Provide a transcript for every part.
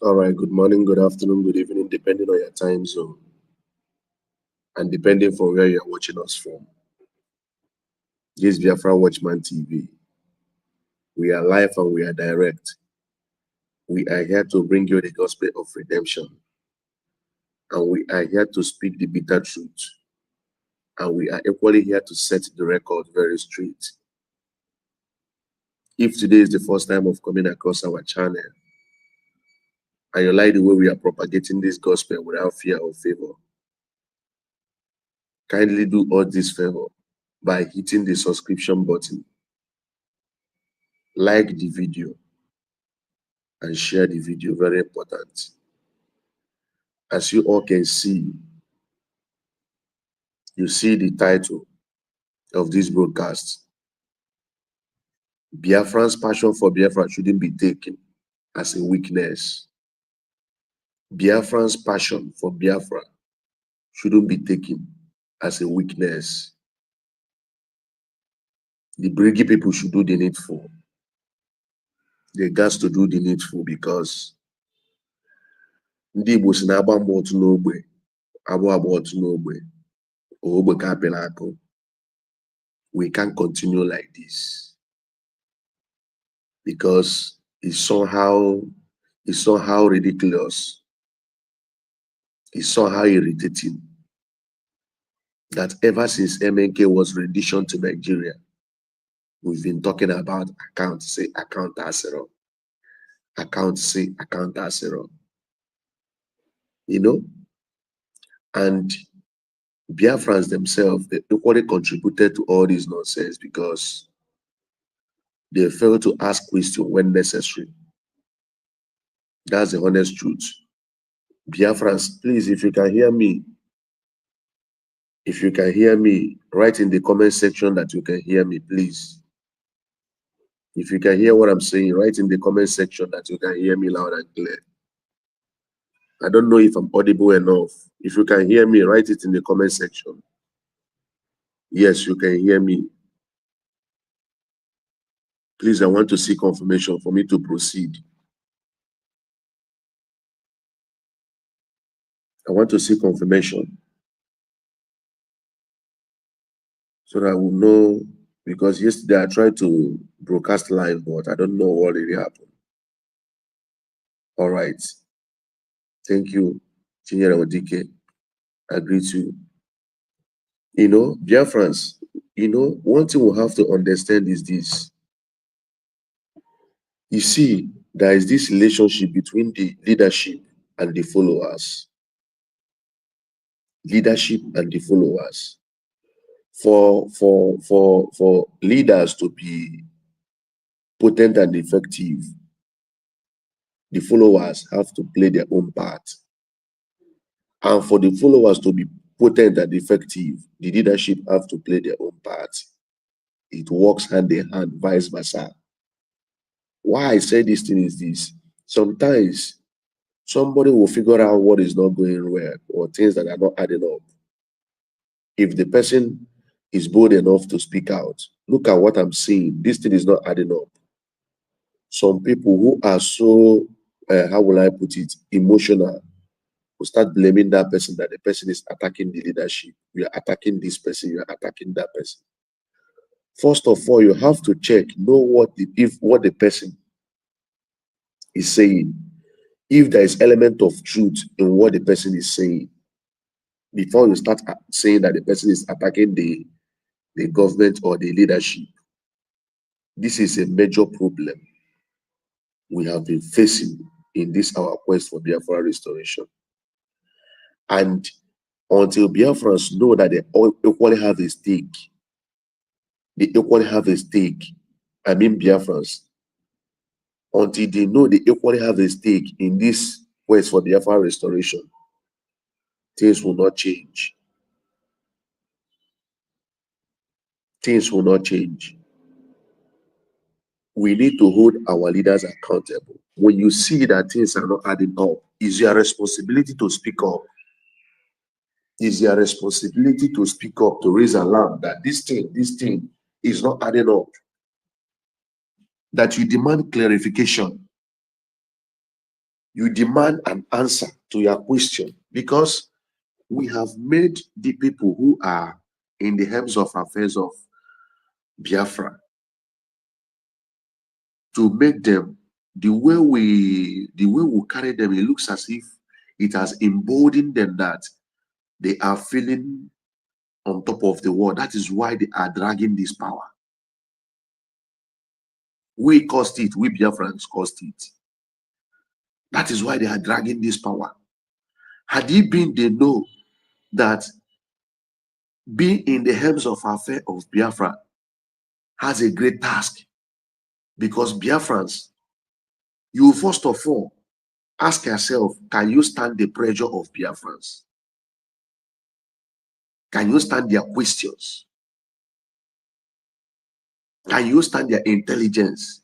All right, good morning, good afternoon, good evening, depending on your time zone and depending from where you're watching us from. This is Biafra Watchman TV. We are live and we are direct. We are here to bring you the gospel of redemption. And we are here to speak the bitter truth. And we are equally here to set the record very straight. If today is the first time of coming across our channel, and you like the way we are propagating this gospel without fear or favor, kindly do all this favor by hitting the subscription button, like the video, and share the video. Very important. As you all can see, you see the title of this broadcast. Biafran's passion for Biafra shouldn't be taken as a weakness. Biafran's passion for Biafra shouldn't be taken as a weakness. The BRGIE people should do the needful. They got to do the needful because ndị Igbo si na-agba mbọ otu n'ogbe agba otu n'ogbe ogbe ka apịla akụ. We can't continue like this because it's somehow ridiculous. It's somehow irritating that ever since MNK was rendition to Nigeria, we've been talking about account say account asero, account say account asero. You know, and Biafrans themselves, they equally contributed to all this nonsense because they failed to ask questions when necessary. That's the honest truth. Biafrans, please, if you can hear me, write in the comment section that you can hear me, please. If you can hear what I'm saying, write in the comment section that you can hear me loud and clear. I don't know if I'm audible enough. If you can hear me, write it in the comment section. Yes, you can hear me. Please, I want to see confirmation for me to proceed. I want to see confirmation so that I will know, because yesterday I tried to broadcast live, but I don't know what really happened. All right. Thank you, Chinyere Odike. I greet you. You know, Biafrans, you know, one thing we have to understand is this. You see, there is this relationship between the leadership and the followers. Leadership and the followers. For leaders to be potent and effective, the followers have to play their own part. And for the followers to be potent and effective, the leadership have to play their own part. It works hand in hand, vice versa. Why I say this thing is this. Sometimes somebody will figure out what is not going well or things that are not adding up. If the person is bold enough to speak out, look at what I'm saying, this thing is not adding up. Some people who are so, how will I put it, emotional, will start blaming that person, that the person is attacking the leadership. You are attacking this person, you are attacking that person. First of all, you have to check, know what the person is saying. If there is element of truth in what the person is saying, before you start saying that the person is attacking the government or the leadership. This is a major problem we have been facing in this our quest for Biafra restoration. And until Biafrans know that they all equally have a stake, I mean Biafrans, until they know they equally have a stake in this quest for Biafra restoration, things will not change. Things will not change. We need to hold our leaders accountable. When you see that things are not adding up, it's your responsibility to speak up. It's your responsibility to speak up, to raise alarm that this thing is not adding up. That you demand clarification. You demand an answer to your question, because we have made the people who are in the helms of affairs of Biafra to make them the way we carry them. It looks as if it has emboldened them that they are feeling on top of the world. That is why they are dragging this power. We caused it. We Biafrans caused it. That is why they are dragging this power. Had it been they know that being in the helms of affair of Biafra has a great task, because Biafrans, you first of all ask yourself, can you stand the pressure of Biafrans? Can you stand their questions? Can you stand their intelligence?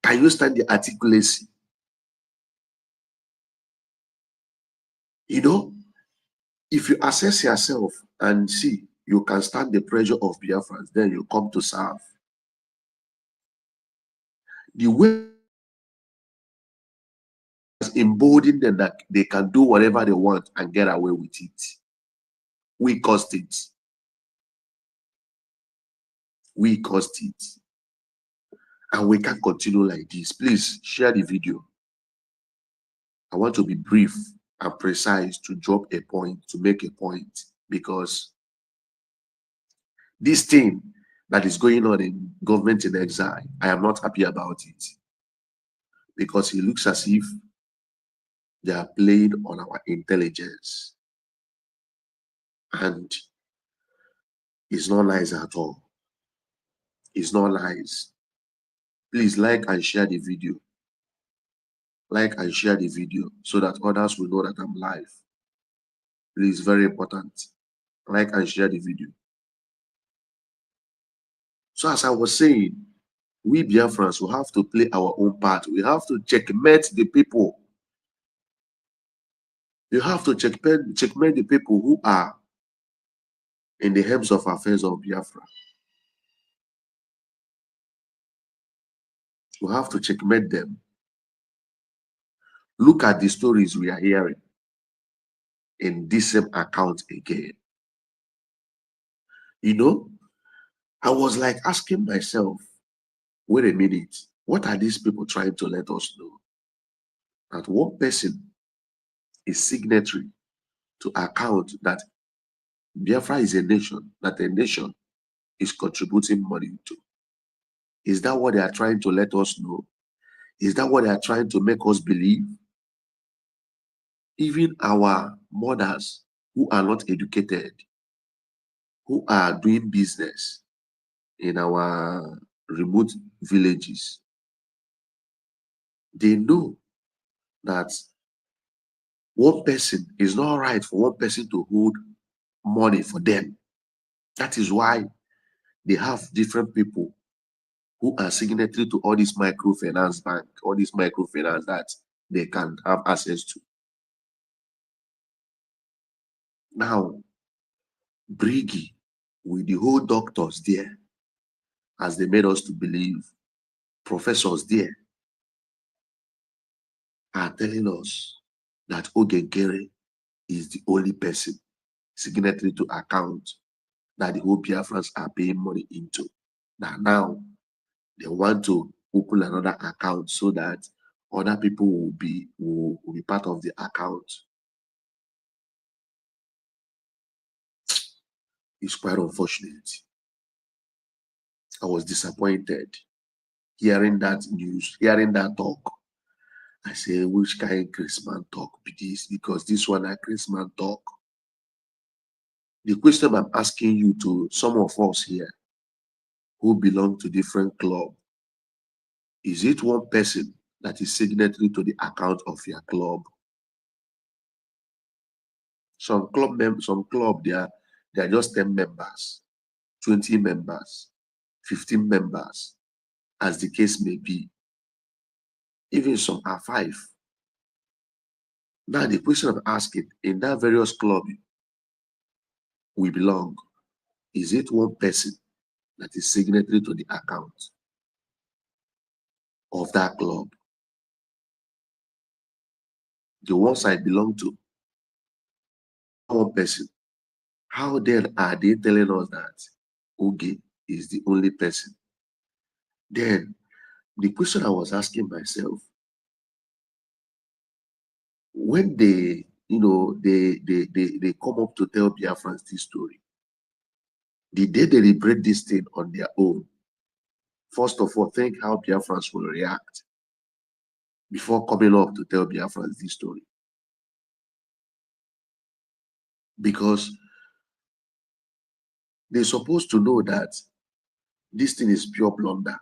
Can you stand their articulacy? You know, if you assess yourself and see you can stand the pressure of Biafrans, then you come to serve. The way is emboldened them that they can do whatever they want and get away with it. We caused it. We caused it. And we can't continue like this. Please share the video. I want to be brief and precise to drop a point, to make a point, because this thing that is going on in government in exile, I am not happy about it, because it looks as if they are playing on our intelligence, and it's not nice at all. It's not nice. Please like and share the video. Like and share the video so that others will know that I'm live. Please, very important. Like and share the video. So as I was saying, we Biafrans will have to play our own part. We have to checkmate the people. You have to checkmate the people who are in the helms of affairs of Biafra. You have to checkmate them. Look at the stories we are hearing in this same account again. You know, I was like asking myself, wait a minute, what are these people trying to let us know? That one person is signatory to account that Biafra is a nation, that a nation is contributing money to. Is that what they are trying to let us know? Is that what they are trying to make us believe? Even our mothers who are not educated, who are doing business in our remote villages, they know that one person is not right for one person to hold money for them. That is why they have different people who are signatory to all these microfinance bank, all these microfinance that they can have access to. Now, BRGIE, with the whole doctors there, as they made us to believe, professors there, are telling us that Ogenkere is the only person signatory to account that the whole Biafrans are paying money into. Now they want to open another account so that other people will be part of the account. It's quite unfortunate. I was disappointed hearing that news, hearing that talk. I say, which kind of Christmas talk be this? Because this one a Christmas talk. The question I'm asking you, to some of us here who belong to different club, is it one person that is signatory to the account of your club? Some club they are just 10 members, 20 members, 15 members, as the case may be. Even some are 5. Now the question I'm asking, in that various club we belong, is it one person that is signatory to the account of that club? the ones I belong to, one person. How then are they telling us that Oge is the only person? Then the question I was asking myself, when they, they come up to tell Biafrans this story, did they deliberate this thing on their own? First of all, think how Biafrans will react before coming up to tell Biafrans this story. Because they're supposed to know that this thing is pure blunder.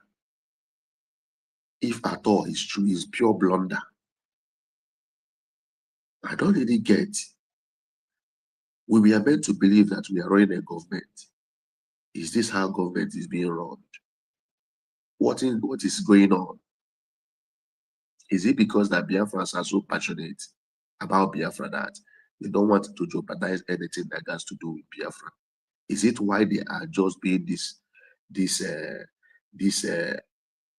If at all it's true, it's pure blunder. I don't really get. We are meant to believe that we are running a government. Is this how government is being run? What is going on? Is it because that Biafrans are so passionate about Biafra that they don't want to jeopardize anything that has to do with Biafra? Is it why they are just being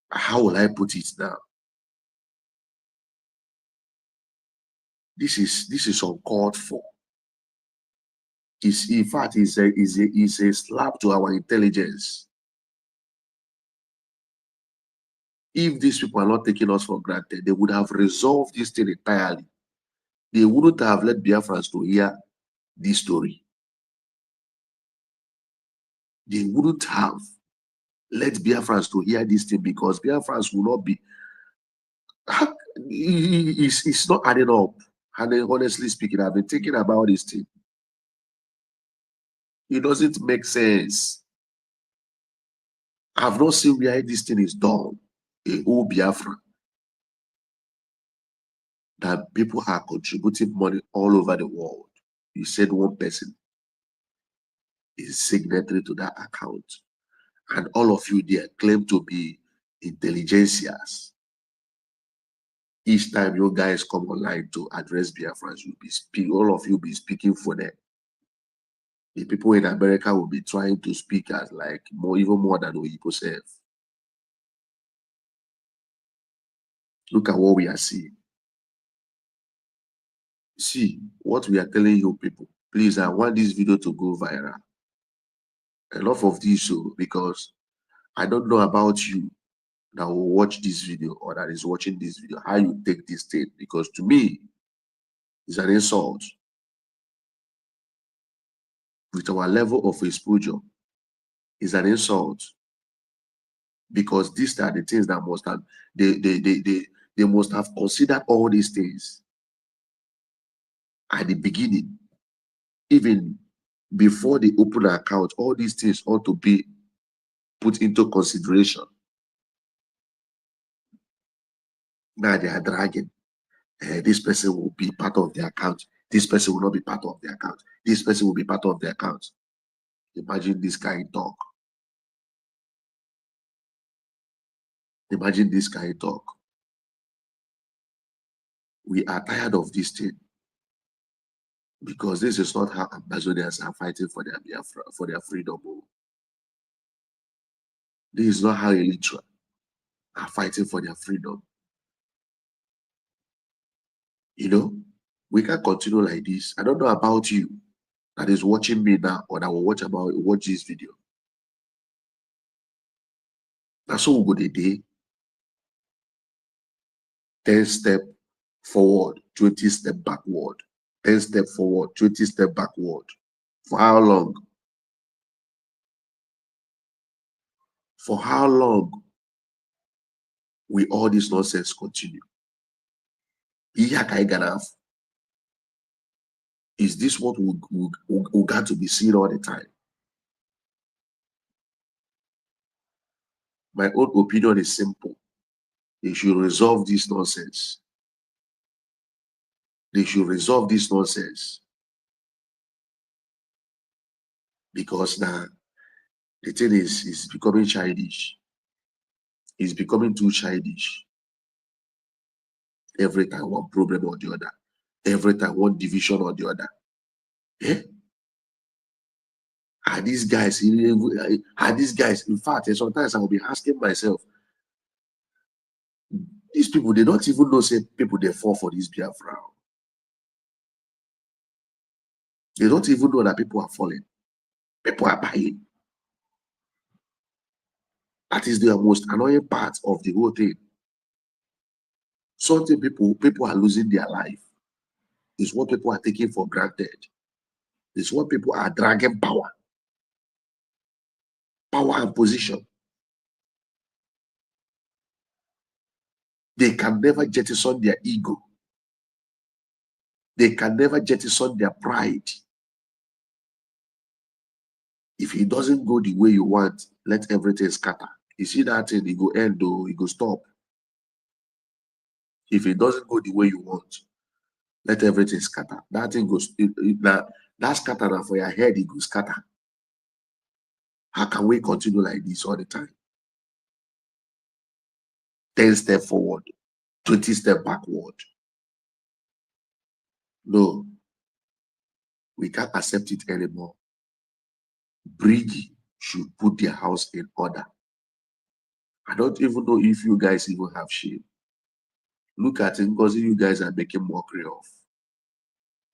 how will I put it now? This is uncalled for. In fact, is a slap to our intelligence. If these people are not taking us for granted, they would have resolved this thing entirely. They wouldn't have let Biafrans to hear this story. They wouldn't have let Biafrans to hear this thing, because Biafrans will not be. It's not adding up. And honestly speaking, I've been thinking about this thing. It doesn't make sense. I've not seen where this thing is done. A whole Biafra, that people are contributing money all over the world. You said one person is signatory to that account, and all of you there claim to be intelligentsias. Each time you guys come online to address Biafrans, all of you be speaking for them. The people in America will be trying to speak as like even more than Oyibo self. Look at what we are seeing. See what we are telling you people. Please, I want this video to go viral. Enough of this show, because I don't know about you that will watch this video or that is watching this video, how you take this thing, because to me, it's an insult. With our level of exposure, it's an insult, because these are the things that must have, they must have considered all these things at the beginning. Even before they open an account, all these things ought to be put into consideration. Now they are dragging. This person will be part of the account. This person will not be part of the account. This person will be part of the account. Imagine this guy talk. Imagine this guy talk. We are tired of this thing, because this is not how Amazonians are fighting for their Biafra, for their freedom. This is not how Elitra are fighting for their freedom. You know, we can't continue like this. I don't know about you that is watching me now, or that will watch this video. That's all we go today. 10 steps forward, 20 steps backward. 10 steps forward, 20 steps backward. For how long? For how long will all this nonsense continue? Is this what we got to be seeing all the time? My own opinion is simple. They should resolve this nonsense. They should resolve this nonsense. Because now the thing is becoming childish. It's becoming too childish. Every time one problem or the other. Every time one division or the other. Eh? Are these guys, in fact, sometimes I will be asking myself, these people, they don't even know, say people they fall for this Biafra. They don't even know that people are falling. People are buying. That is the most annoying part of the whole thing. Something people are losing their life. Is what people are taking for granted. It's what people are dragging power and position. They can never jettison their ego. They can never jettison their pride. If it doesn't go the way you want, let everything scatter. You see that thing, it go end or it go stop. If it doesn't go the way you want, let everything scatter. That thing goes, that scatter for your head, it goes scatter. How can we continue like this all the time? 10 steps forward, 20 steps backward. No, we can't accept it anymore. BRGIE should put their house in order. I don't even know if you guys even have shame. Look at it, because you guys are making mockery of.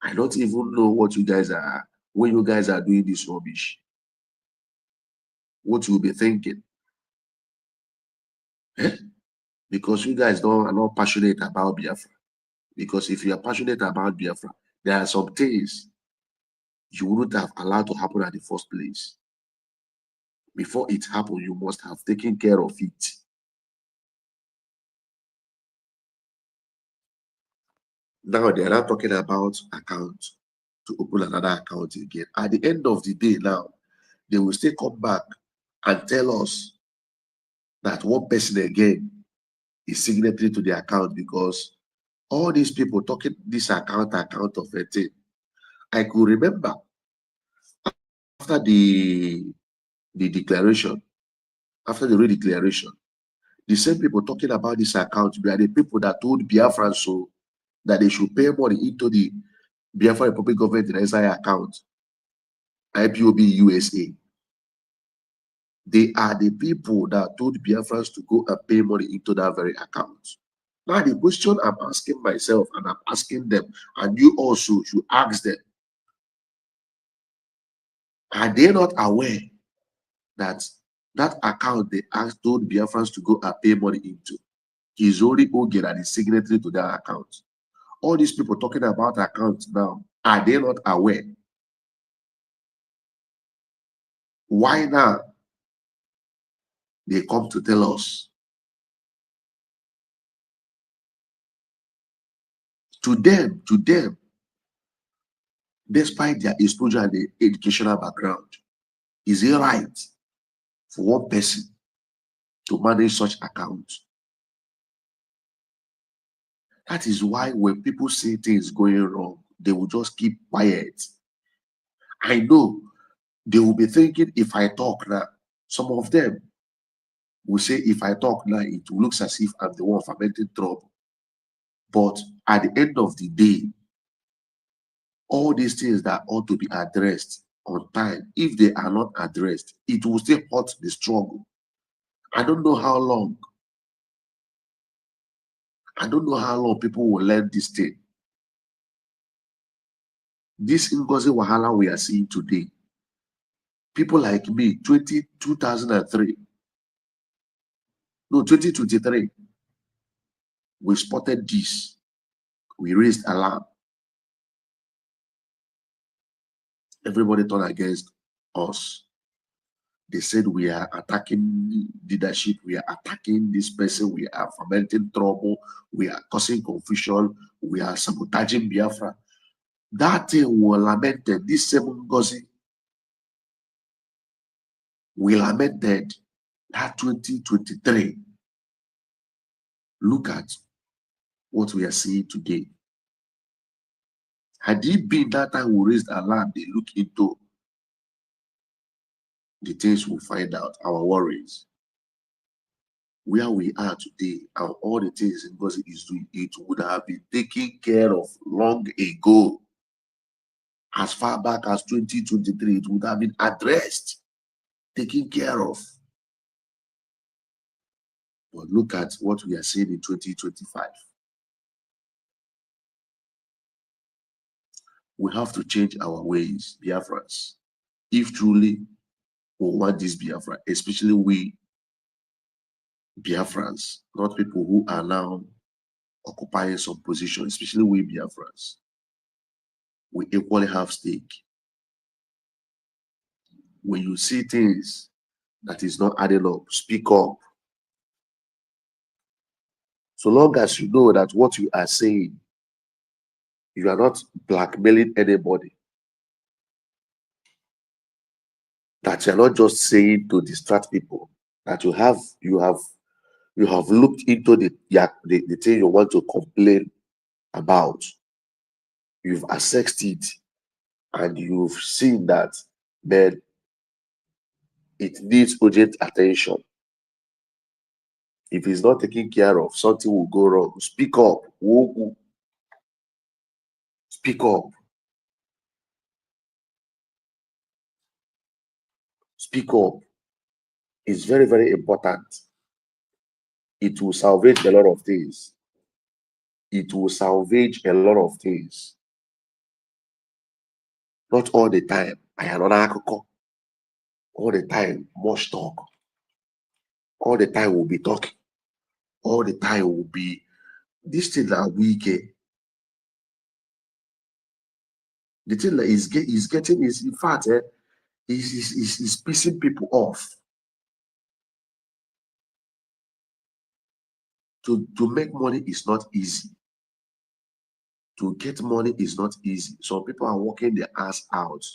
I don't even know what you guys are, when you guys are doing this rubbish. What you'll be thinking. Eh? Because you guys are not passionate about Biafra. Because if you are passionate about Biafra, there are some things you wouldn't have allowed to happen at the first place. Before it happened, you must have taken care of it. Now they are not talking about account to open another account again. At the end of the day now, they will still come back and tell us that one person again is signatory to the account, because all these people talking this account of a thing. I could remember after the declaration, after the redeclaration, the same people talking about this account were the people that told Biafrans so that they should pay money into the Biafra Republic government in SI account, IPOB USA. They are the people that told Biafrans to go and pay money into that very account. Now the question I'm asking myself and I'm asking them, and you also should ask them, are they not aware that that account they asked told Biafrans to go and pay money into is only Oge that is signatory to that account? All these people talking about accounts now, are they not aware? Why now they come to tell us? To them, despite their exposure and their educational background, is it right for one person to manage such accounts? That is why when people say things going wrong, they will just keep quiet. I know they will be thinking, if I talk now, some of them will say, if I talk now, it looks as if I'm the one fermenting trouble. But at the end of the day, all these things that ought to be addressed on time, if they are not addressed, it will still hurt the struggle. I don't know how long. I don't know how long people will learn this thing. This Ngozi Wahala we are seeing today, people like me, 2003, no, 2023, we spotted this. We raised alarm. Everybody turned against us. They said we are attacking leadership, we are attacking this person, we are fermenting trouble, we are causing confusion, we are sabotaging Biafra. That thing we lamented, this same Ngozi, we lamented that 2023. Look at what we are seeing today. Had it been that time we raised alarm, they look into the things we find out, our worries, where we are today, and all the things Ngozi is doing, it would have been taken care of long ago. As far back as 2023, it would have been addressed, taken care of. But look at what we are seeing in 2025. We have to change our ways, Biafrans, if truly we want this Biafra, especially we Biafrans, not people who are now occupying some position, especially we Biafrans. We equally have stake. When you see things that is not adding up, speak up. So long as you know that what you are saying, you are not blackmailing anybody, that you are not just saying to distract people, that you have looked into the thing you want to complain about. You've assessed it and you've seen that, man, it needs urgent attention. If it's not taken care of, something will go wrong. Speak up. Speak up. Speak up. It's very, very important. It will salvage a lot of things. It will salvage a lot of things. Not all the time. I am not all the time. Much talk. All the time we'll be talking. All the time will be this thing that we get. The thing that is getting is, in fact, is pissing people off. To make money is not easy. To get money is not easy. Some people are working their ass out.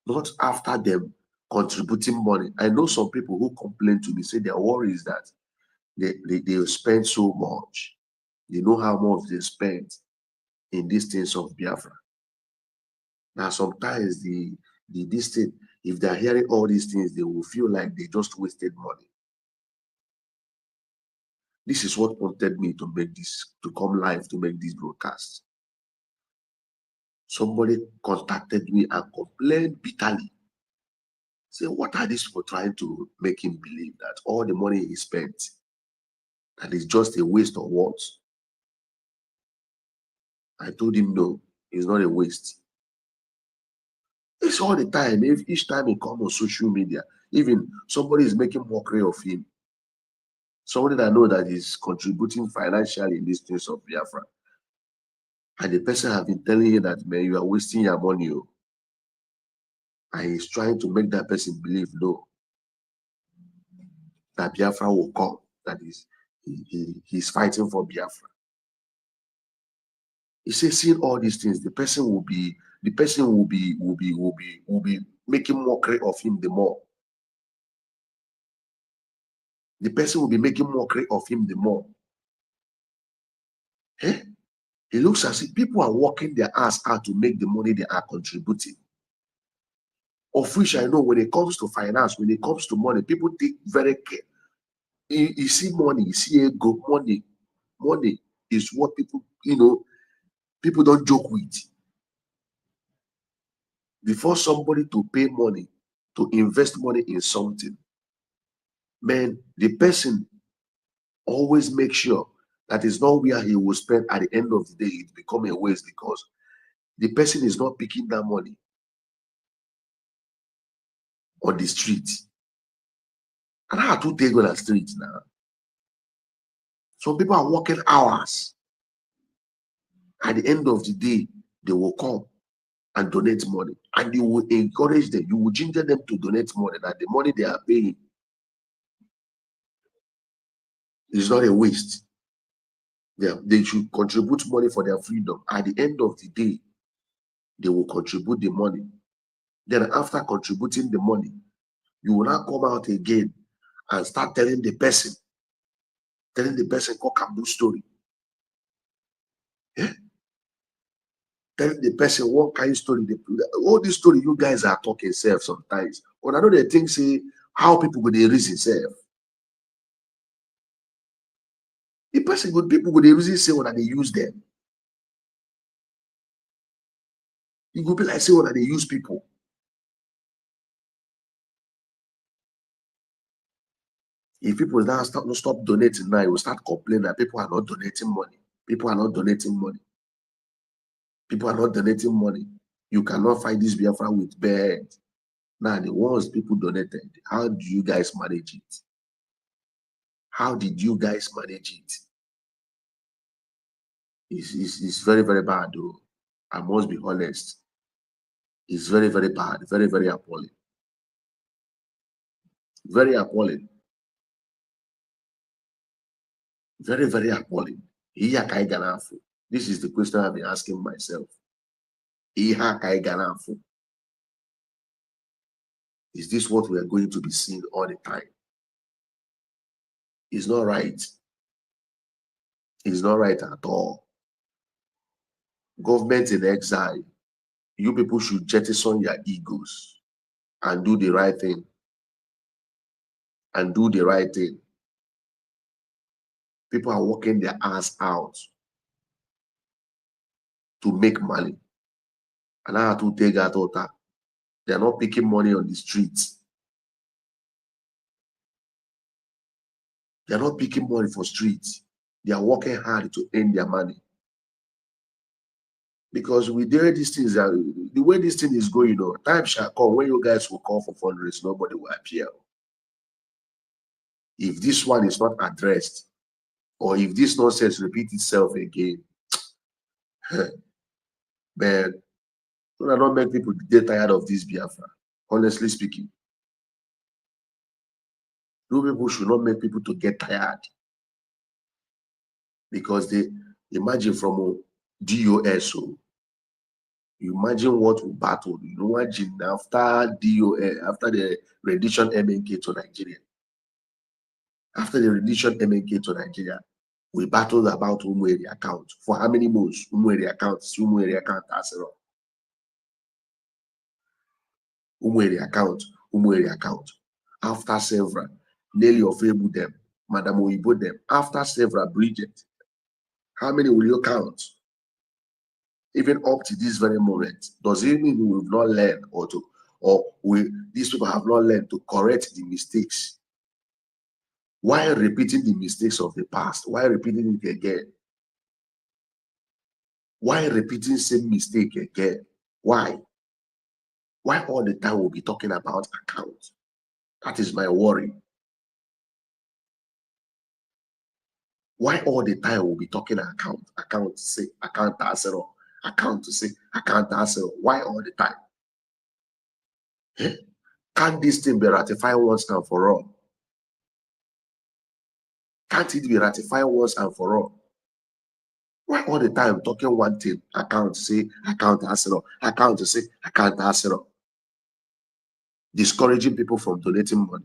Not after them contributing money. I know some people who complain to me, say their worry is that they spend so much. They know how much they spend in these things of Biafra. Now, sometimes this thing, if they're hearing all these things, they will feel like they just wasted money. This is what prompted me to come live to make this broadcast. Somebody contacted me and complained bitterly. Say, what are these people trying to make him believe that all the money he spent, that is just a waste of what? I told him, no, it's not a waste. It's all the time. If each time he comes on social media, even somebody is making mockery of him, somebody that know that is contributing financially in these things of Biafra, and the person have been telling you that, man, you are wasting your money, and he's trying to make that person believe, no, that Biafra will come, that is, he's fighting for Biafra. He says, seeing all these things, the person will be making mockery of him the more. The person will be making mockery of him the more. Eh? It looks as if people are working their ass out to make the money they are contributing. Of which I know when it comes to finance, when it comes to money, people take very care. You see money, you see a good money. Money is what people, people don't joke with. Before somebody to pay money, to invest money in something, man, the person always make sure that is not where he will spend at the end of the day. It become a waste because the person is not picking that money on the street. And how to take on the street now? Some people are working hours. At the end of the day, they will come and donate money. And you will encourage them, you will ginger them to donate money, that the money they are paying is not a waste. They should contribute money for their freedom. At the end of the day, they will contribute the money. Then after contributing the money, you will not come out again and start telling the person cock and bull story. Yeah? Telling the person what kind of story all this story you guys are talking self sometimes. When I know they think say how people would they reason self. The person good people would they reason say when they use them. You could be like say when they use people. If people now stop donating now, you will start complaining that people are not donating money. People are not donating money. People are not donating money. You cannot fight this Biafra with bed. Now, the ones people donated, how do you guys manage it? How did you guys manage it? It's very, very bad, though. I must be honest. It's very, very bad. Very, very appalling. Very appalling. Very, very appalling. This is the question I've been asking myself. Is this what we are going to be seeing all the time? It's not right. It's not right at all. Government in exile, you people should jettison your egos and do the right thing. And do the right thing. People are working their ass out to make money. And I have to take that out. They're not picking money on the streets. They're not picking money for streets. They are working hard to earn their money. Because we dare these things, the way this thing is going on, time shall come when you guys will call for fundraising, nobody will appear. If this one is not addressed, or if this nonsense repeats itself again, man, I don't make people get tired of this Biafra, honestly speaking. You people should not make people to get tired. Because they imagine from a DOS, you imagine what we battled. You imagine after DOS, after the rendition MNK to Nigeria. After the rendition MNK to Nigeria, we battled about Umueri account. For how many months? Umueri account, Umueri account, Umueri account, Umueri account. After several, Nelly of Ebu them, Madam Oibo them. After several, Bridget. How many will you count? Even up to this very moment, does it mean we've not learned these people have not learned to correct the mistakes? Why repeating the mistakes of the past? Why repeating it again? Why repeating same mistake again? Why? Why all the time we'll be talking about account? That is my worry. Why all the time we'll be talking account? Account to say, account to answer, account to say, account to answer. Why all the time? Can't this thing be ratified once and for all? Can't it be ratified once and for all? Why all the time talking one thing? Account to say, account to answer, account to say, account to answer. Discouraging people from donating money.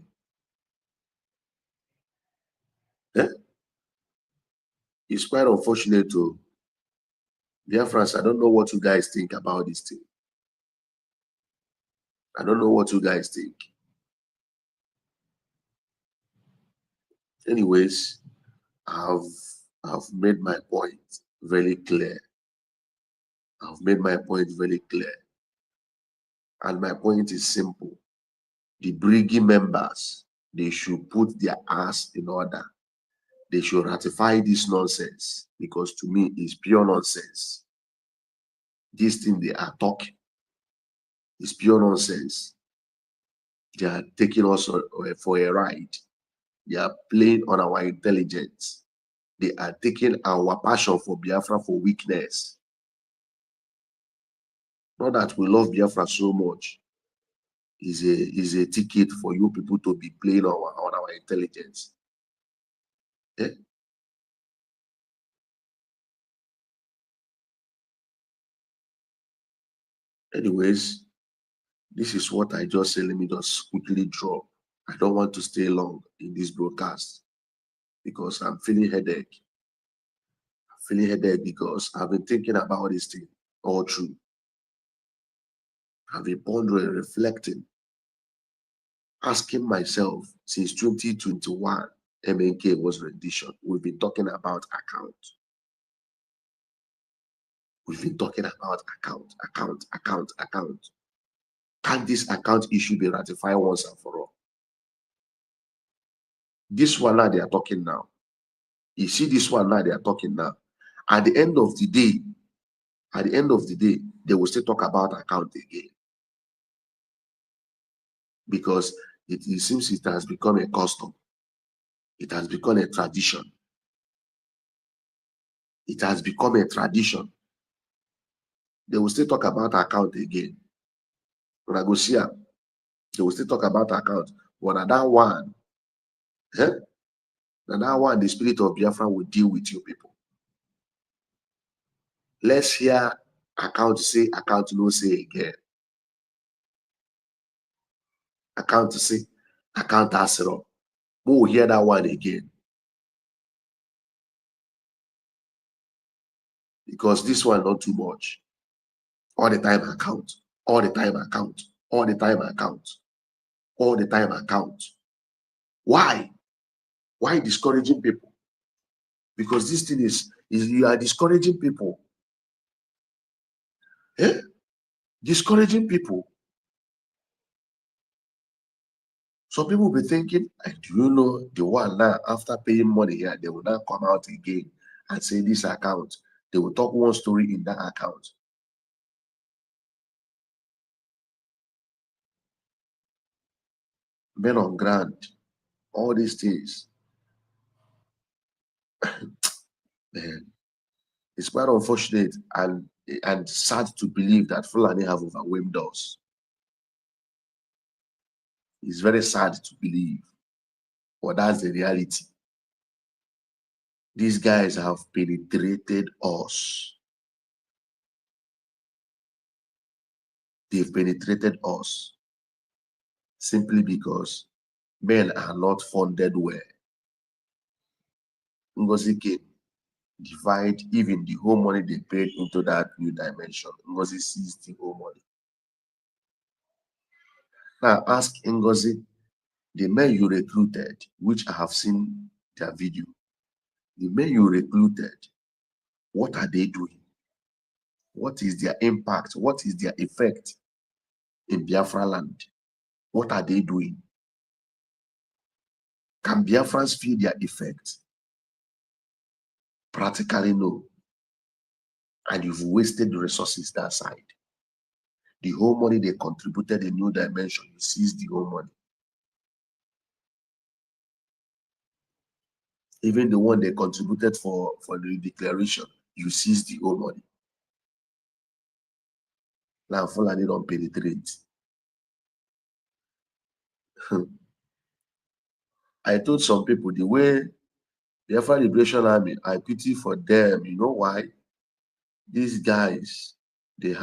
It's quite unfortunate to Biafrans. I don't know what you guys think about this thing. I don't know what you guys think. Anyways, I've made my point very clear. I've made my point very clear. And my point is simple. The BRGIE members, they should put their ass in order. They should ratify this nonsense, because to me, it's pure nonsense. This thing they are talking is pure nonsense. They are taking us for a ride. They are playing on our intelligence. They are taking our passion for Biafra for weakness. Not that we love Biafra so much. Is a ticket for you people to be playing on our intelligence. Yeah? Anyways, this is what I just said. Let me just quickly drop. I don't want to stay long in this broadcast because I'm feeling headache. I'm feeling headache because I've been thinking about this thing all through. I've been pondering, reflecting, asking myself since 2021, MNK was rendition. We've been talking about account. We've been talking about account. Can this account issue be ratified once and for all? This one now they are talking now. You see this one now they are talking now. At the end of the day, they will still talk about account again, because it seems it has become a custom. It has become a tradition. It has become a tradition. They will still talk about account again. When I go see them, they will still talk about account. But at that one, the spirit of Biafra will deal with you people. Let's hear account say, account no say again. Account say, account answer up. We will hear that one again. Because this one not too much. All the time account, all the time account, all the time account, all the time account. Why? Why discouraging people? Because this thing is you are discouraging people. Discouraging people. Some people will be thinking, do you know the one now, after paying money here, they will now come out again and say this account. They will talk one story in that account. Men on ground, all these things. Man, it's quite unfortunate and sad to believe that Fulani have overwhelmed us. It's very sad to believe, but that's the reality. These guys have penetrated us. They've penetrated us simply because men are not funded well. Ngozi came, divide even the whole money they paid into that new dimension. Ngozi seized the whole money. Now ask Ngozi, the men you recruited, which I have seen their video, the men you recruited, what are they doing? What is their impact? What is their effect in Biafra land? What are they doing? Can Biafrans feel their effect? Practically no. And you've wasted the resources that side. The whole money they contributed in new dimension, you seized the whole money. Even the one they contributed for the declaration, you seized the whole money. Now Fulani don't penetrate. I told some people the way the Biafra Liberation Army, I pity for them. You know why? These guys, they've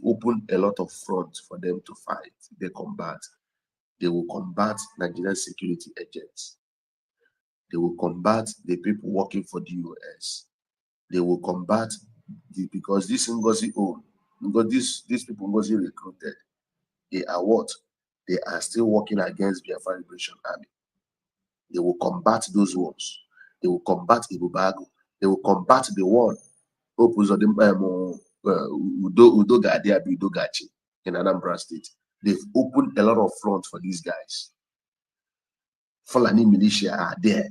opened a lot of fronts for them to fight. They will combat Nigerian security agents. They will combat the people working for the US. They will combat because this Ngozi own, because these people Ngozi recruited, they are what? They are still working against Biafra Liberation Army. They will combat those ones. They will combat Ibubago. They will combat the one who Udo Gachi in Anambra State. They've opened a lot of fronts for these guys. Fulani militia are there.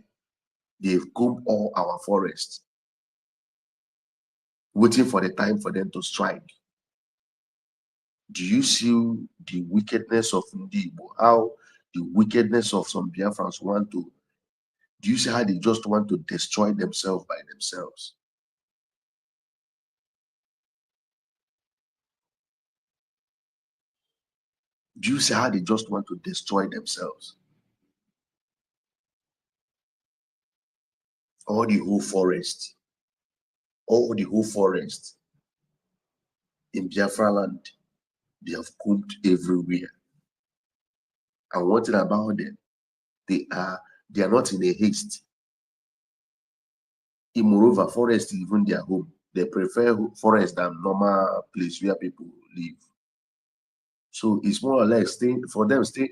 They've combed all our forests, waiting for the time for them to strike. Do you see the wickedness of Ndibo? How the wickedness of some Biafrans want to? Do you see how they just want to destroy themselves by themselves? Do you see how they just want to destroy themselves? All the whole forest in Biafra land, they have combed everywhere. And one thing about them, they are not in a haste. Moreover, forest is even their home. They prefer forest than normal place where people live. So it's more or less staying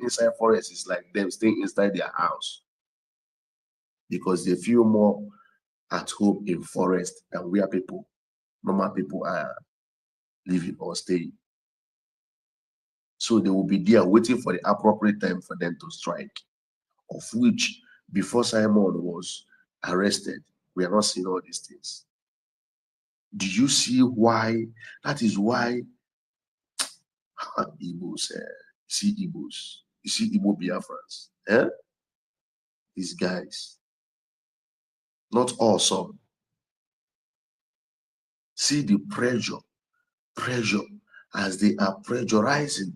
inside forest is like them staying inside their house, because they feel more at home in forest than where normal people are living or staying. So they will be there waiting for the appropriate time for them to strike, of which before Simon was arrested, we are not seeing all these things. Do you see why? That is why Igbos, see Igbos, you see Igbo Biafrans, these guys, not awesome. See the pressure, as they are pressurizing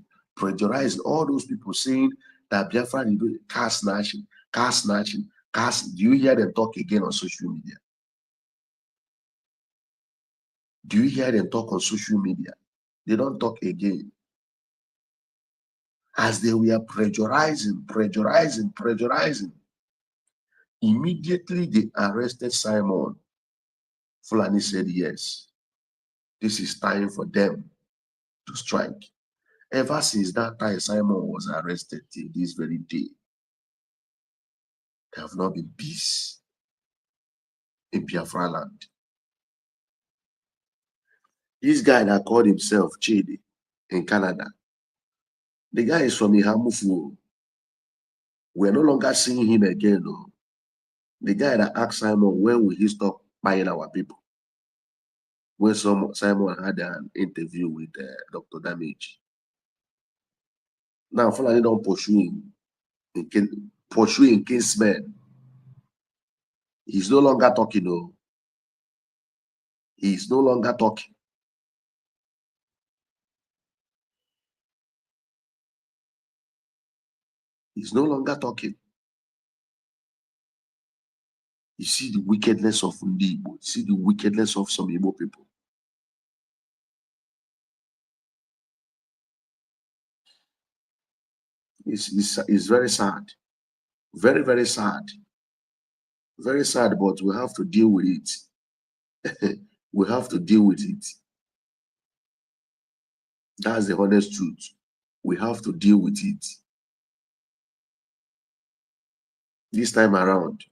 all those people saying that Biafra is doing car snatching. Do you hear them talk again on social media? Do you hear them talk on social media? They don't talk again. As they were pressurizing, immediately they arrested Simon. Fulani said, yes, this is time for them to strike. Ever since that time, Simon was arrested till this very day. There have not been peace in Biafra land. This guy that called himself Chidi in Canada, the guy is from Ihamufu. We're no longer seeing him again. No. The guy that asked Simon, when will he stop buying our people? When Simon had an interview with Dr. Damage. Now, Fulani don't pursue in Kingsman. He's no longer talking. No. He's no longer talking. He's no longer talking. You see the wickedness of Ndi Igbo. You see the wickedness of some Igbo people. It's very sad. Very, very sad. Very sad, but we have to deal with it. We have to deal with it. That's the honest truth. We have to deal with it. This time around,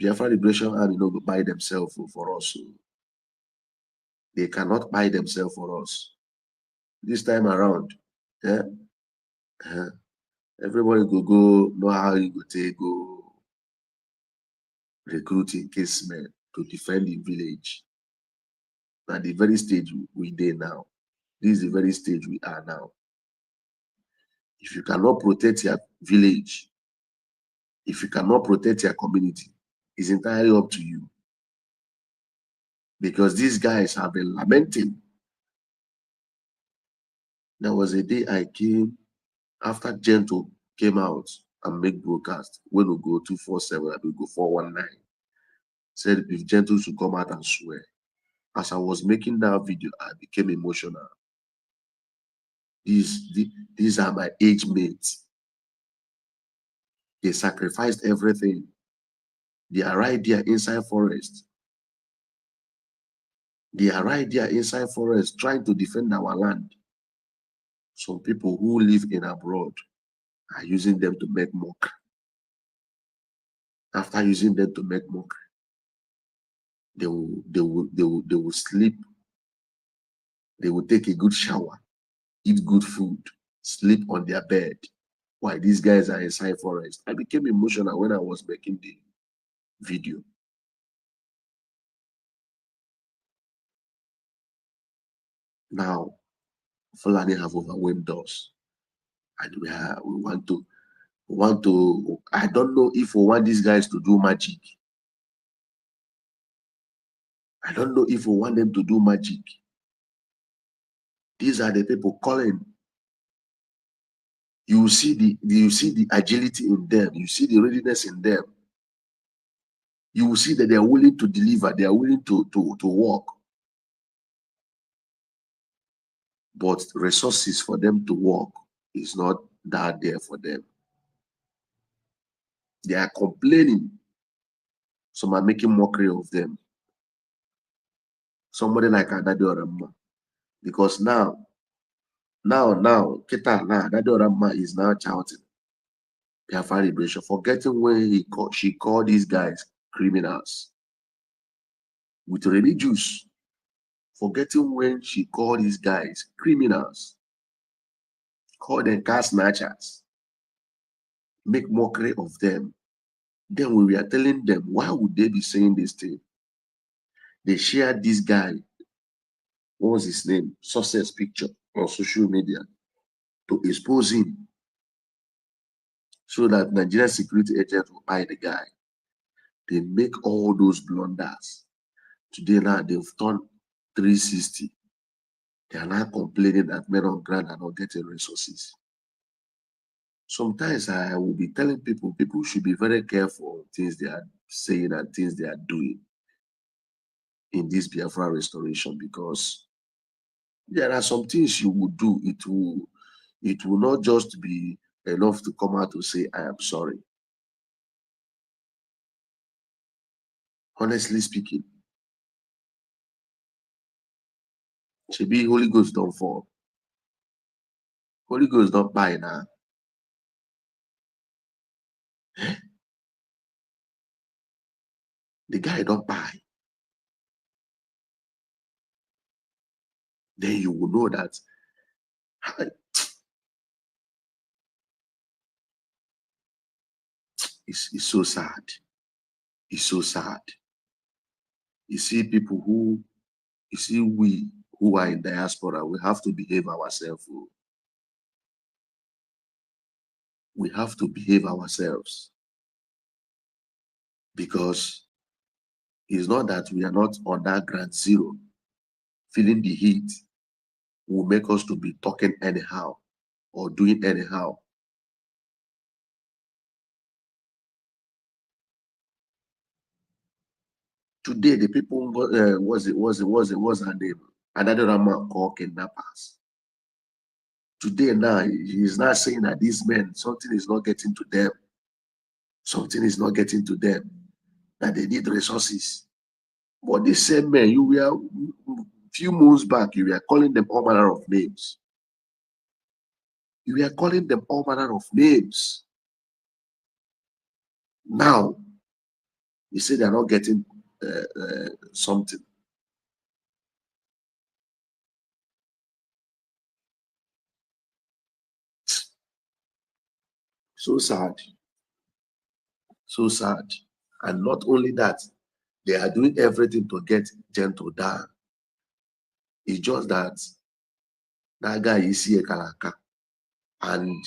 Biafra Liberation Army no go buy themselves for us. They cannot buy themselves for us. This time around, everybody go know how you go take go recruiting casemen to defend the village. At the very stage we there now. This is the very stage we are now. If you cannot protect your village, if you cannot protect your community, it's entirely up to you. Because these guys have been lamenting. There was a day I came after Gentle came out and make broadcast. When we go 247, I will go 419. Said if Gentle should come out and swear. As I was making that video, I became emotional. These are my age mates. They sacrificed everything. They are right there inside forest. They are right there inside forest trying to defend our land. Some people who live in abroad are using them to make mockery. After using them to make mockery, they will sleep. They will take a good shower, eat good food, sleep on their bed. Why these guys are inside forest? I became emotional when I was making the video. Now, Fulani have overwhelmed us, and we want to. I don't know if we want these guys to do magic. I don't know if we want them to do magic. These are the people calling. You see the agility in them. You see the readiness in them. You will see that they are willing to deliver. They are willing to work. But resources for them to work is not that there for them. They are complaining. Some are making mockery of them. Somebody like Adade Oramma. Because now, Kita now, Adade Oramma is now shouting Biafra Liberation, forgetting when she called these guys criminals. With religious, forgetting when she called these guys criminals. Called them car snatchers. Make mockery of them. Then we were telling them, why would they be saying this thing? they shared this guy, what was his name, success picture on social media to expose him so that Nigerian security agents will buy the guy. They make all those blunders. Today now they've turned 360. They are now complaining that men on ground are not getting resources. Sometimes I will be telling people should be very careful of things they are saying and things they are doing in this Biafra restoration, because there are some things you will do. It will not just be enough to come out to say, I am sorry. Honestly speaking, Shebi Holy Ghost don't fall. Holy Ghost don't buy now. The guy don't buy. Then you will know that it's so sad. It's so sad. You see people who, you see we who are in diaspora, we have to behave ourselves. We have to behave ourselves, because it's not that we are not on that ground zero, feeling the heat will make us to be talking anyhow or doing anyhow. Today, the people, was her name? Another man called kidnappers. Today now, he's not saying that these men, something is not getting to them. Something is not getting to them, that they need resources. But these same men, you were, few months back, you were calling them all manner of names. You were calling them all manner of names. Now, you say they're not getting something. So sad. So sad. And not only that, they are doing everything to get gentle down. It's just that that guy is here, Kalaka. And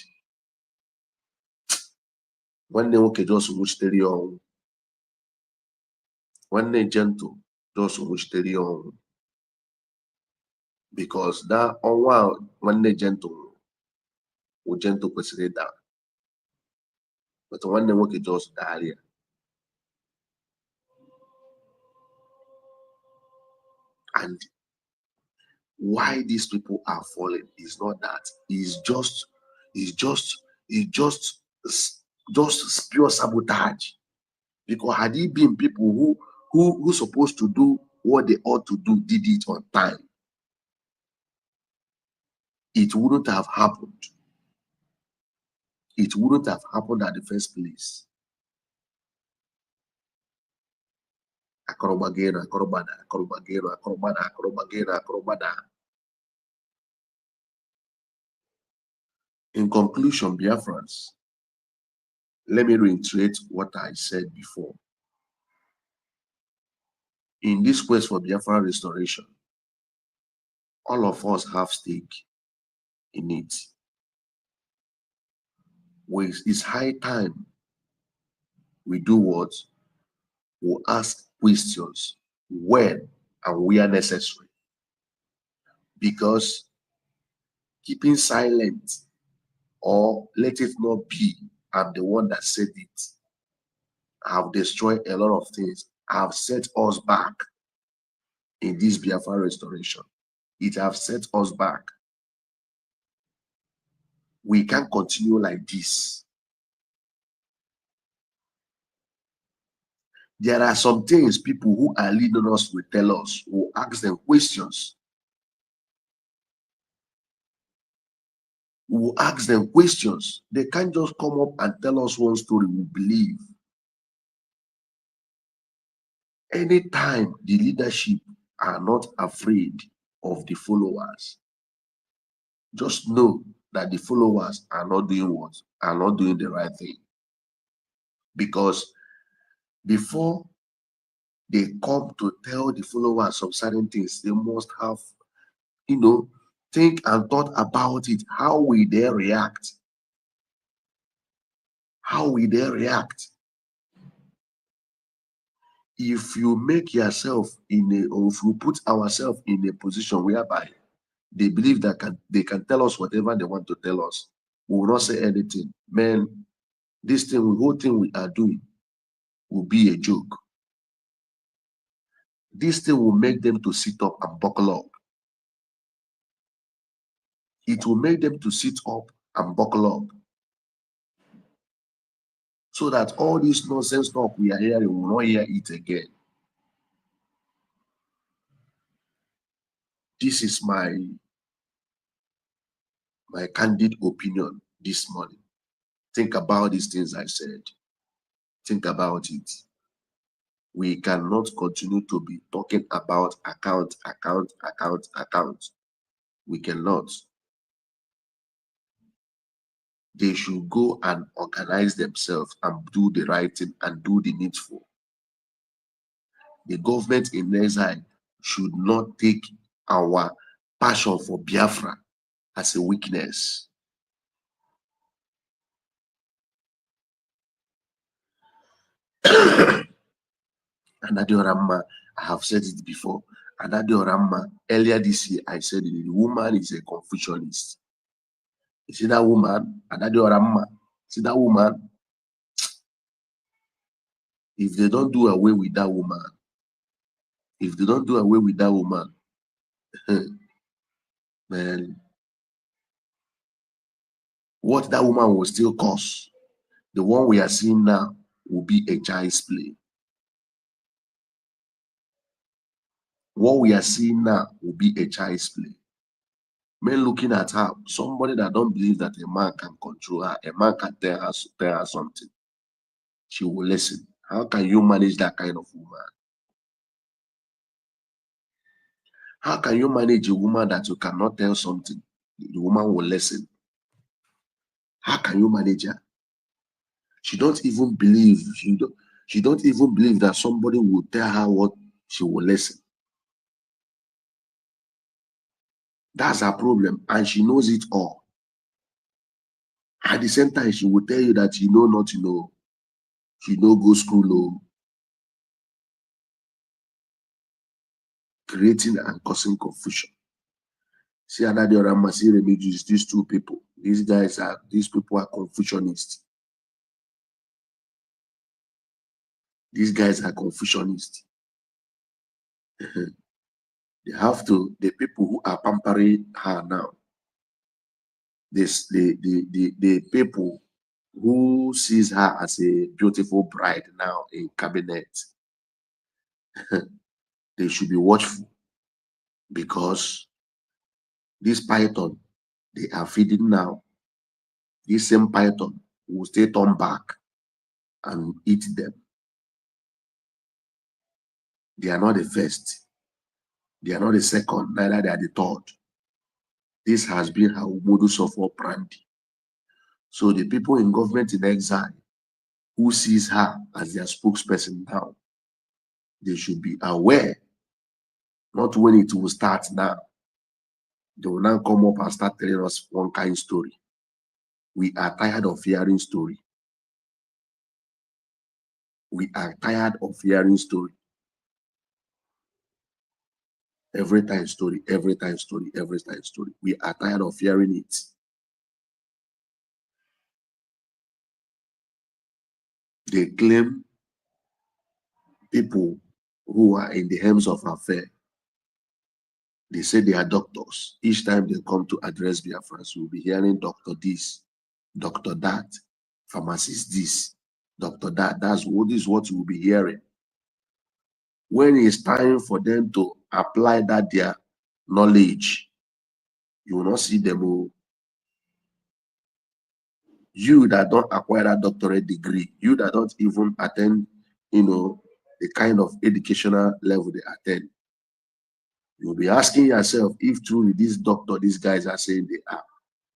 when they okay, just wish on, when they gentle, just wish on. Because that on one, when they gentle consider that. But when they okay, just die. And why these people are falling is not that. It's just pure sabotage. Because had it been people who supposed to do what they ought to do, did it on time, it wouldn't have happened. It wouldn't have happened at the first place. In conclusion, Biafrans, let me reiterate what I said before. In this quest for Biafra restoration, all of us have stake in it. It's high time we do what? We ask questions when and where necessary. Because keeping silent or let it not be, I'm the one that said it, have destroyed a lot of things, have set us back in this Biafra restoration. It has set us back. We can't continue like this. There are some things people who are leading us will tell us, will ask them questions. We will ask them questions. They can't just come up and tell us one story we believe. Anytime the leadership are not afraid of the followers, just know that the followers are not doing what? Are not doing the right thing. Because before they come to tell the followers of certain things, they must have, think and thought about it. How will they react? How will they react? If you make yourself or if you put ourselves in a position whereby they believe that they can tell us whatever they want to tell us, we will not say anything. Man, this thing, the whole thing we are doing will be a joke. This thing will make them to sit up and buckle up. It will make them to sit up and buckle up. So that all this nonsense talk we are hearing, we will not hear it again. This is my candid opinion this morning. Think about these things I said. Think about it. We cannot continue to be talking about account. We cannot. They should go and organize themselves and do the right thing and do the needful. The government in exile should not take our passion for Biafra as a weakness. And Adioramma, I have said it before. And Adioramma, earlier this year, I said it, the woman is a Confucianist. You see that woman? And Adioramma, see that woman? If they don't do away with that woman, man, what that woman will still cause, the one we are seeing now, will be a child's play. What we are seeing now will be a child's play. Men looking at her, somebody that don't believe that a man can control her, a man can tell her something, she will listen. How can you manage that kind of woman? How can you manage a woman that you cannot tell something? The woman will listen. How can you manage her? She don't even believe. She don't even believe that somebody will tell her what she will listen. That's her problem, and she knows it all. At the same time, she will tell you that you know not to know. She no go school, creating and causing confusion. See, another Ramasi Remigius, these two people. These people are Confucianists. These guys are Confucianists. They have to, the people who are pampering her now, the people who sees her as a beautiful bride now in cabinet, they should be watchful, because this python they are feeding now, this same python will stay turn back and eat them. They are not the first. They are not the second, neither they are the third. This has been her modus of operandi. So the people in government in exile who sees her as their spokesperson now, they should be aware, not when it will start now. They will now come up and start telling us one kind of story. We are tired of hearing story. We are tired of hearing story. Every time story, every time story, every time story. We are tired of hearing it. They claim people who are in the helms of affair. They say they are doctors. Each time they come to address Biafrans, we'll be hearing doctor this, doctor that, pharmacist this, doctor that. This is what we'll be hearing. When it's time for them to apply that their knowledge, you will not see them. You that don't acquire that doctorate degree, you that don't even attend, the kind of educational level they attend, you'll be asking yourself if truly this doctor, these guys are saying they are,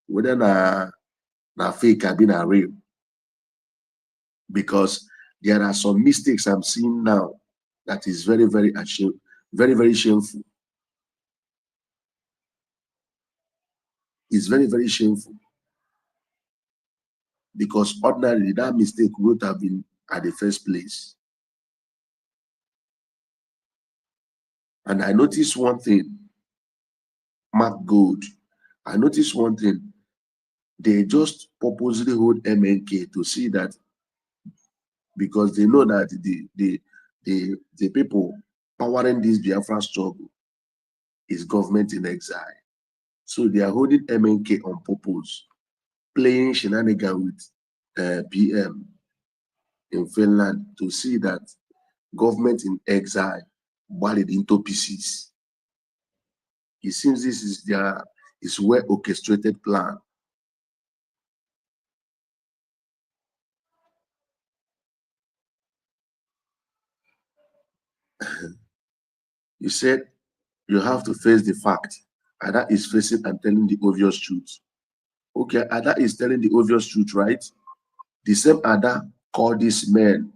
whether na fake or been a real. Because there are some mistakes I'm seeing now that is very, very ashamed, very, very shameful. It's very, very shameful. Because ordinarily that mistake would have been at the first place. And I noticed one thing, Mark Gold. I noticed one thing. They just purposely hold MNK to see that, because they know that the people powering this Biafra struggle is government in exile. So they are holding MNK on purpose, playing shenanigans with PM in Finland to see that government in exile buried into pieces. It seems this is their well orchestrated plan. You said you have to face the fact. Ada is facing and telling the obvious truth. Okay, Ada is telling the obvious truth, right? The same Ada called this man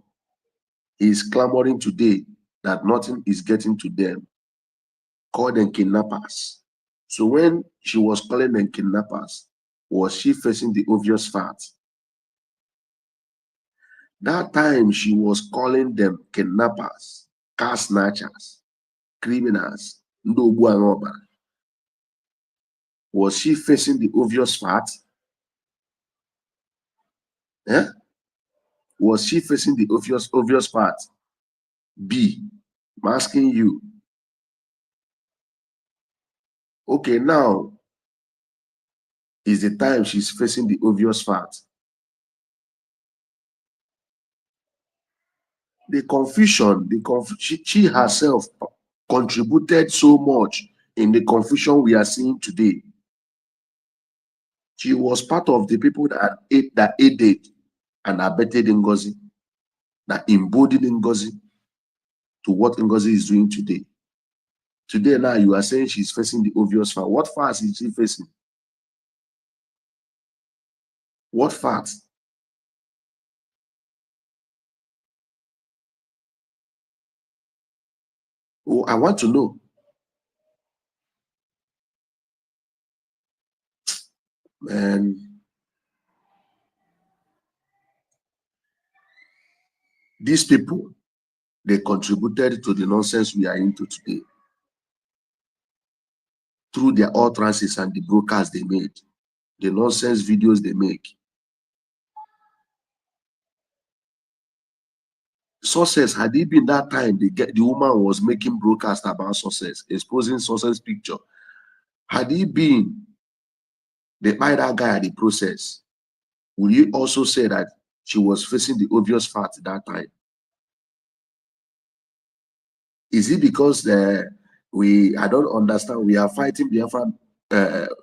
is clamoring today that nothing is getting to them. Call them kidnappers. So when she was calling them kidnappers, was she facing the obvious fact? That time she was calling them kidnappers, car snatchers, criminals. Was she facing the obvious fact? Eh? Was she facing the obvious part? B, I'm asking you. Okay, now is the time she's facing the obvious fact. The confusion, she herself contributed so much in the confusion we are seeing today. She was part of the people that aided and abetted Ngozi, that embodied Ngozi to what Ngozi is doing today. Today now you are saying she's facing the obvious fact. What facts is she facing? What facts? Oh, I want to know. Man, these people, they contributed to the nonsense we are into today through their utterances and the broadcasts they made, the nonsense videos they make. Success, had it been that time the woman was making broadcast about success, exposing success picture, had it been they buy that guy at the process, will you also say that she was facing the obvious fact at that time? Is it because I don't understand, we are fighting Biafra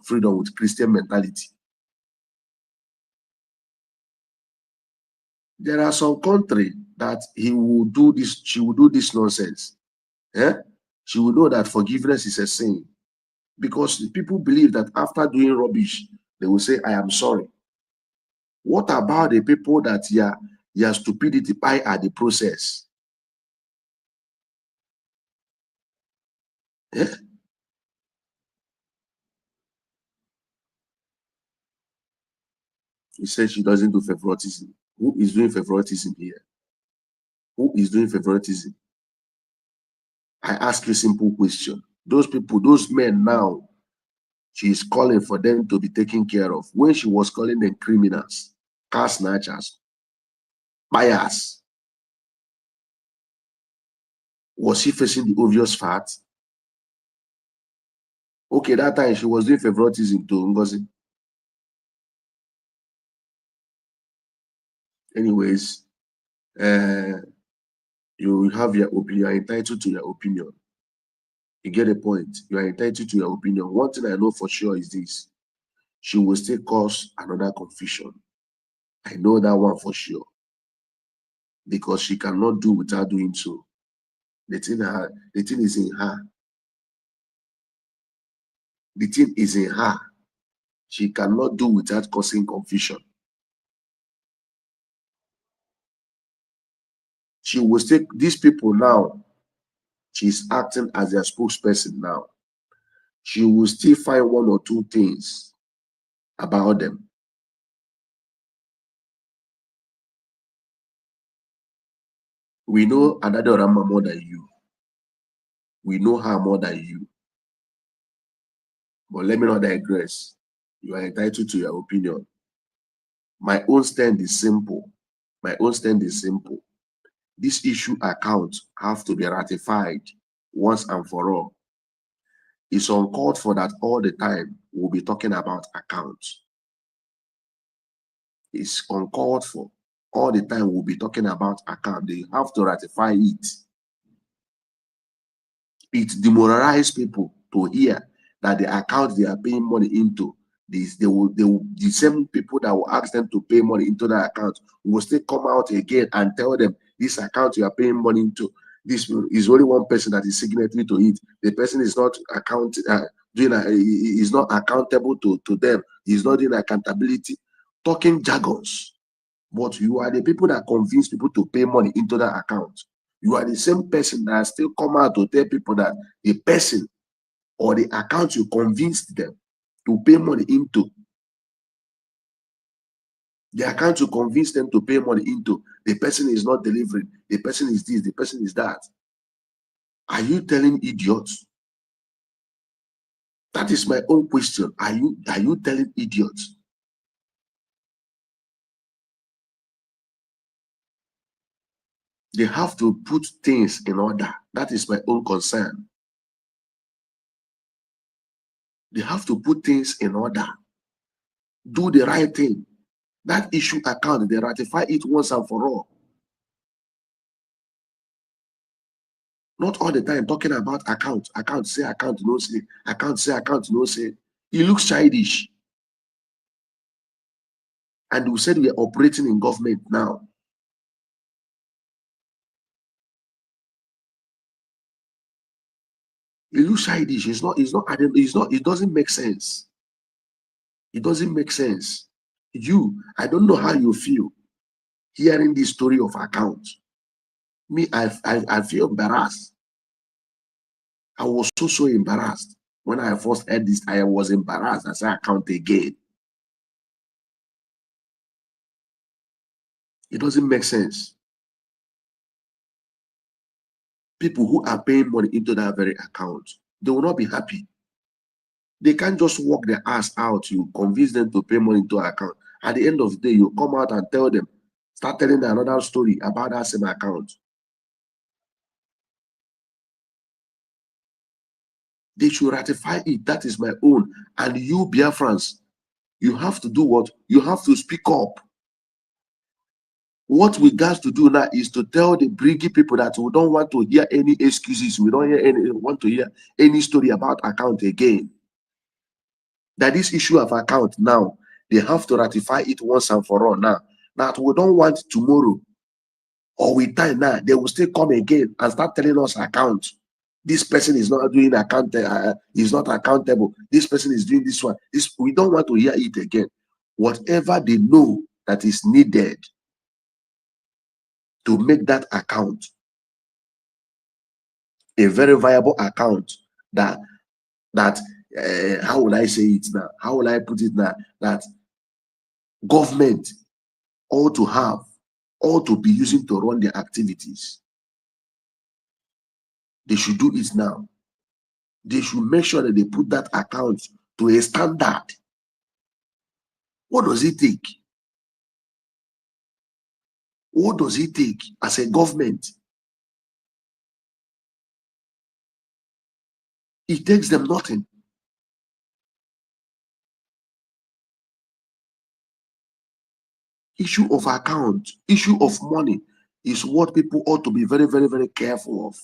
freedom with Christian mentality? There are some country that he will do this, she will do this nonsense. She will know that forgiveness is a sin. Because people believe that after doing rubbish, they will say, I am sorry. What about the people that your stupidity buy at the process? He said she doesn't do favoritism. Who is doing favoritism here? Who is doing favoritism? I ask you a simple question. Those people, those men now, she is calling for them to be taken care of. When she was calling them criminals, car snatchers, buyers, was she facing the obvious fact? Okay, that time she was doing favoritism to Ngozi. Anyways, you have your opinion, you are entitled to your opinion. You get a point. You are entitled to your opinion. One thing I know for sure is this: she will still cause another confusion. I know that one for sure. Because she cannot do without doing so. The thing is in her. The thing is in her. She cannot do without causing confusion. She will take these people now. She's acting as their spokesperson now. She will still find one or two things about them. We know another Rama more than you. We know her more than you. But let me not digress. You are entitled to your opinion. My own stand is simple. My own stand is simple. This issue account have to be ratified once and for all. It's uncalled for that all the time we'll be talking about accounts. It's uncalled for. All the time we'll be talking about account. They have to ratify it. It demoralizes people to hear that the account they are paying money into, the same people that will ask them to pay money into that account will still come out again and tell them this account you are paying money into, this is only one person that is signatory to it. The person is not is not accountable to them. He's not doing accountability, talking jargons. But you are the people that convince people to pay money into that account. You are the same person that still come out to tell people that the person or the account you convinced them to pay money into, the account you convince them to pay money into, the person is not delivering, the person is this, the person is that. Are you telling idiots? That is my own question. Are you telling idiots? They have to put things in order. That is my own concern. They have to put things in order. Do the right thing. That issue account, they ratify it once and for all. Not all the time talking about account. Account say account, no say. Account say account, no say. It looks childish. And we said we are operating in government now. It looks childish. It doesn't make sense. It doesn't make sense. I don't know how you feel hearing this story of account. Me, I feel embarrassed. I was so embarrassed. When I first heard this, I was embarrassed. I said, account again. It doesn't make sense. People who are paying money into that very account, they will not be happy. They can't just work their ass out. You convince them to pay money into an account. At the end of the day, you come out and tell them, start telling them another story about that same account. They should ratify it. That is my own. And you, Biafrans, you have to do what? You have to speak up. What we got to do now is to tell the BRGIE people that we don't want to hear any excuses. We don't want to hear any story about account again. That this issue of account now, they have to ratify it once and for all now. That we don't want tomorrow or with time now, they will still come again and start telling us account. This person is not doing account, is not accountable. This person is doing this one. We don't want to hear it again. Whatever they know that is needed to make that account a very viable account, that how will I say it now? How will I put it now? That government ought to have, ought to be using to run their activities. They should do it now. They should make sure that they put that account to a standard. What does it take? What does it take as a government? It takes them nothing. Issue of account, issue of money is what people ought to be very, very, very careful of.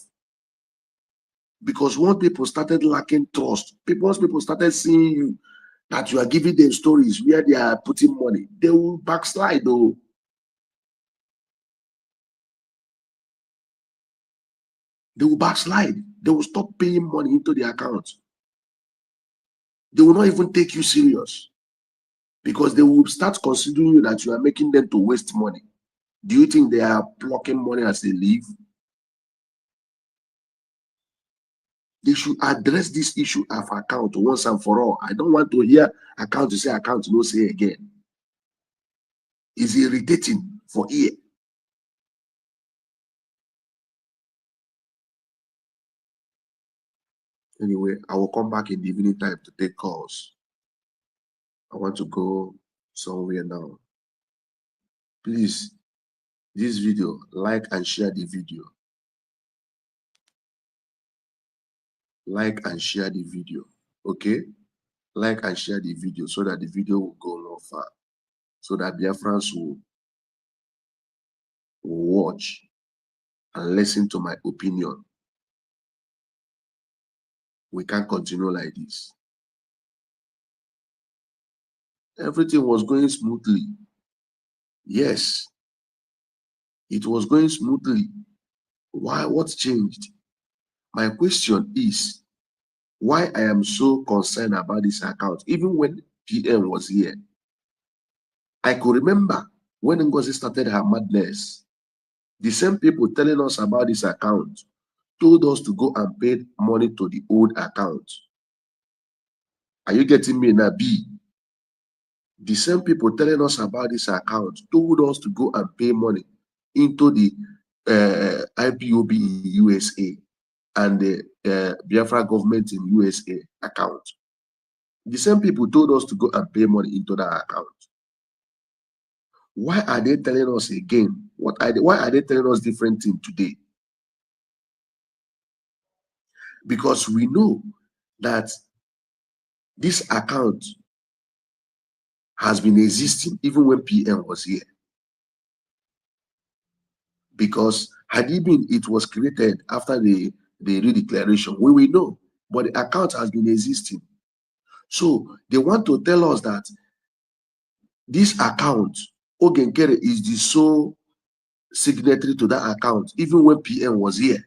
Because once people started lacking trust, once people started seeing you, that you are giving them stories where they are putting money, they will backslide though. They will backslide. They will stop paying money into the account. They will not even take you serious because they will start considering you that you are making them to waste money. Do you think they are plucking money as they leave? They should address this issue of account once and for all. I don't want to hear account to say account, no say again. It's irritating for ear. Anyway, I will come back in the evening time to take calls. I want to go somewhere now. Please, this video, like and share the video. Like and share the video, okay? Like and share the video so that the video will go no far, so that Biafrans will watch and listen to my opinion. We can't continue like this. Everything was going smoothly. Yes, it was going smoothly. Why? What changed? My question is, why I am so concerned about this account? Even when PM was here, I could remember when Ngozi started her madness, the same people telling us about this account told us to go and pay money to the old account. Are you getting me now, B? The same people telling us about this account told us to go and pay money into the IPOB in USA and the Biafra government in USA account. The same people told us to go and pay money into that account. Why are they telling us again? Why are they telling us different things today? Because we know that this account has been existing even when PM was here. Because had it was created after the redeclaration, we will know. But the account has been existing. So they want to tell us that this account, Ogenkere is the sole signatory to that account, even when PM was here.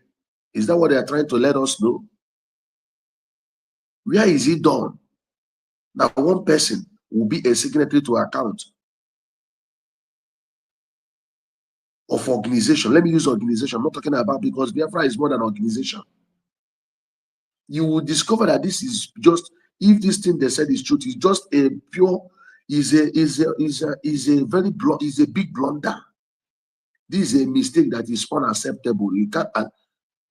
Is that what they are trying to let us know? Where is it done that one person will be a signatory to account of organization? Let me use organization. I'm not talking about, because Biafra is more than organization. You will discover that this is just, if this thing they said is truth, is just a pure, is a very blunt, is a big blunder. This is a mistake that is unacceptable. You can't.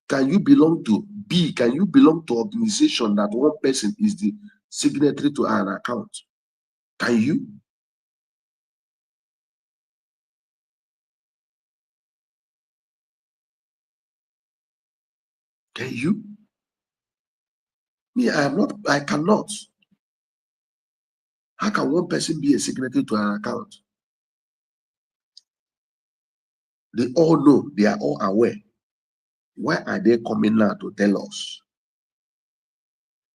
Can you belong to B? Can you belong to organization that one person is the signatory to an account? Can you? Can you? Me, I am not. I cannot. How can one person be a signatory to an account? They all know. They are all aware. Why are they coming now to tell us?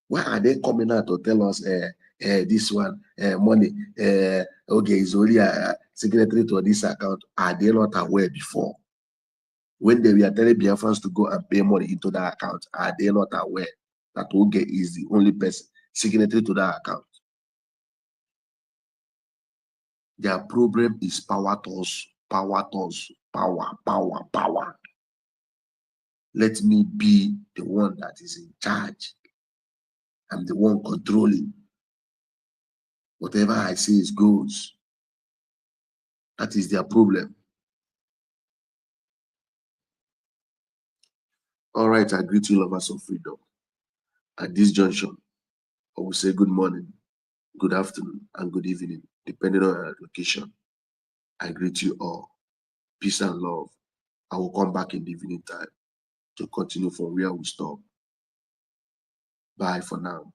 Why are they coming out to tell us this one money? Okay, it's only a signatory to this account. Are they not aware before? When they were telling Biafrans to go and pay money into that account, are they not aware that Oge is the only person signatory to that account? Their problem is power toss, power toss, power, power, power. Let me be the one that is in charge. I'm the one controlling. Whatever I say is goes. That is their problem. All right, I greet you, lovers of freedom. At this junction, I will say good morning, good afternoon, and good evening, depending on your location. I greet you all. Peace and love. I will come back in the evening time to continue from where we stop. Bye for now.